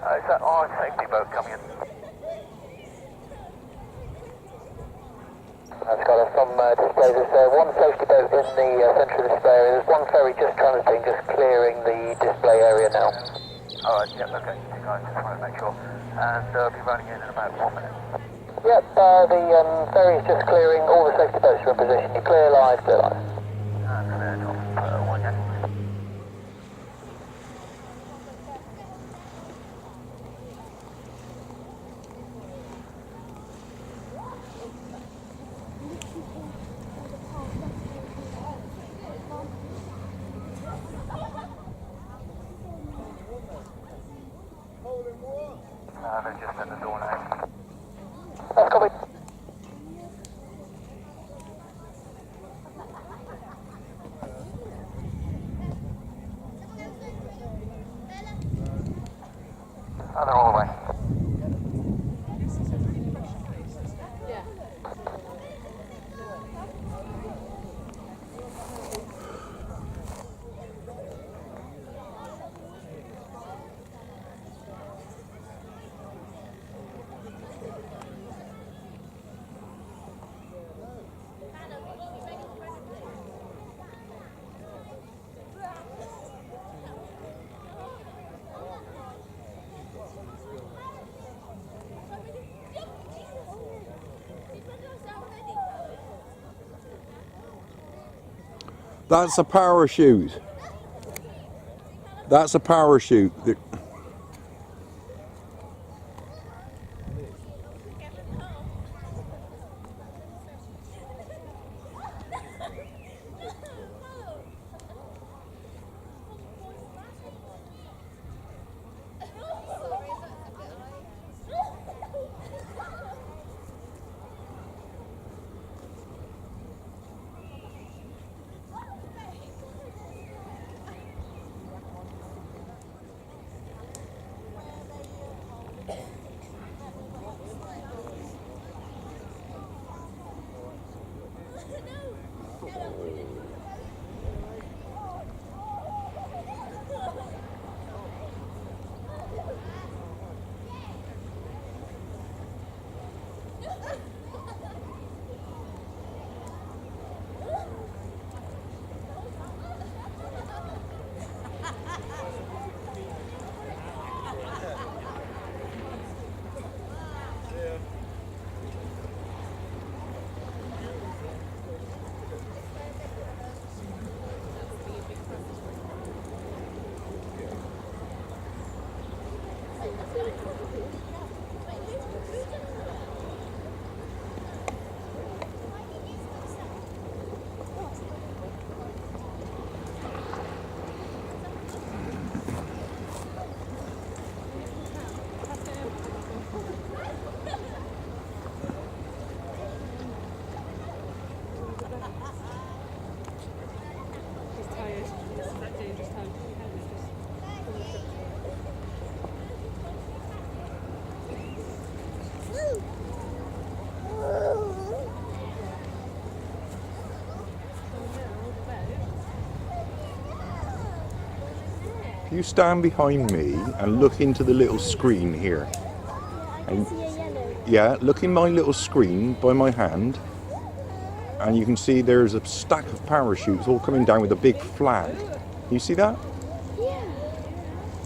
Is that our safety boat coming in? That's got some display. There's one safety boat in the centre of the display area. There's one ferry just transiting, just clearing the display area now. Alright, yeah, okay. I just want to make sure. And I'll be running in about 4 minutes. Yep, the ferry is just clearing. All the safety boats are in position. You clear live, clear live. And clear off 1 Yankee. They're just in the door now. That's copy. Oh, they're all the way. That's a parachute. That's a parachute. You stand behind me and look into the little screen here. And, yeah, look in my little screen by my hand, and you can see there's a stack of parachutes all coming down with a big flag. You see that? Yeah.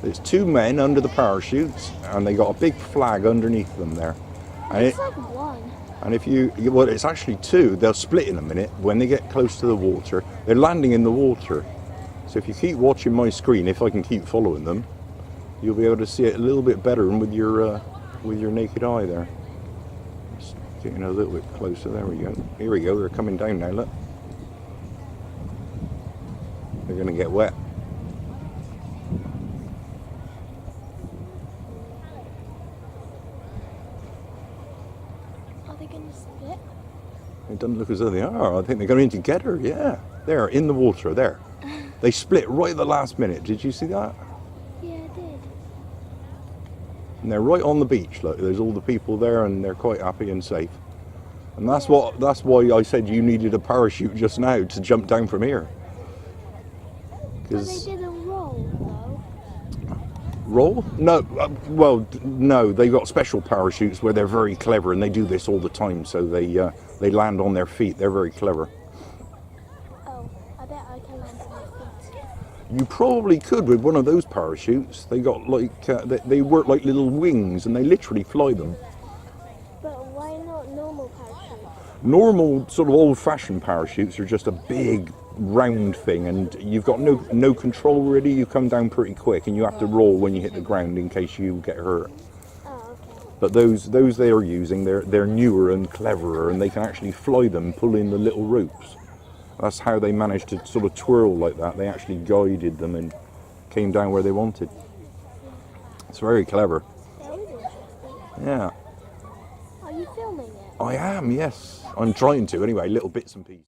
There's two men under the parachutes, and they got a big flag underneath them there. And It's like one. And if well, it's actually two. They'll split in a minute when they get close to the water. They're landing in the water. So if you keep watching my screen, if I can keep following them, you'll be able to see it a little bit better with your naked eye there. Just getting a little bit closer. There we go. Here we go. They're coming down now. Look. They're going to get wet. Are they going to split? It doesn't look as though they are. I think they're going together. Yeah, they're in the water there. They split right at the last minute. Did you see that? Yeah, I did. And they're right on the beach. Look, there's all the people there, and they're quite happy and safe. And that's why I said you needed a parachute just now to jump down from here. But they didn't roll, though. Roll? No. No. They've got special parachutes where they're very clever, and they do this all the time. So they land on their feet. They're very clever. Oh, I bet I can land on my feet. You probably could with one of those parachutes. They got like they work like little wings, and they literally fly them. But why not normal parachutes? Normal sort of old-fashioned parachutes are just a big round thing, and you've got no control really. You come down pretty quick, and you have to roll when you hit the ground in case you get hurt. Oh, okay. But those they are using, they're newer and cleverer, and they can actually fly them, pull in the little ropes. That's how they managed to sort of twirl like that. They actually guided them and came down where they wanted. It's very clever. That was interesting. Yeah. Are you filming it? I am, yes. I'm trying to anyway, little bits and pieces.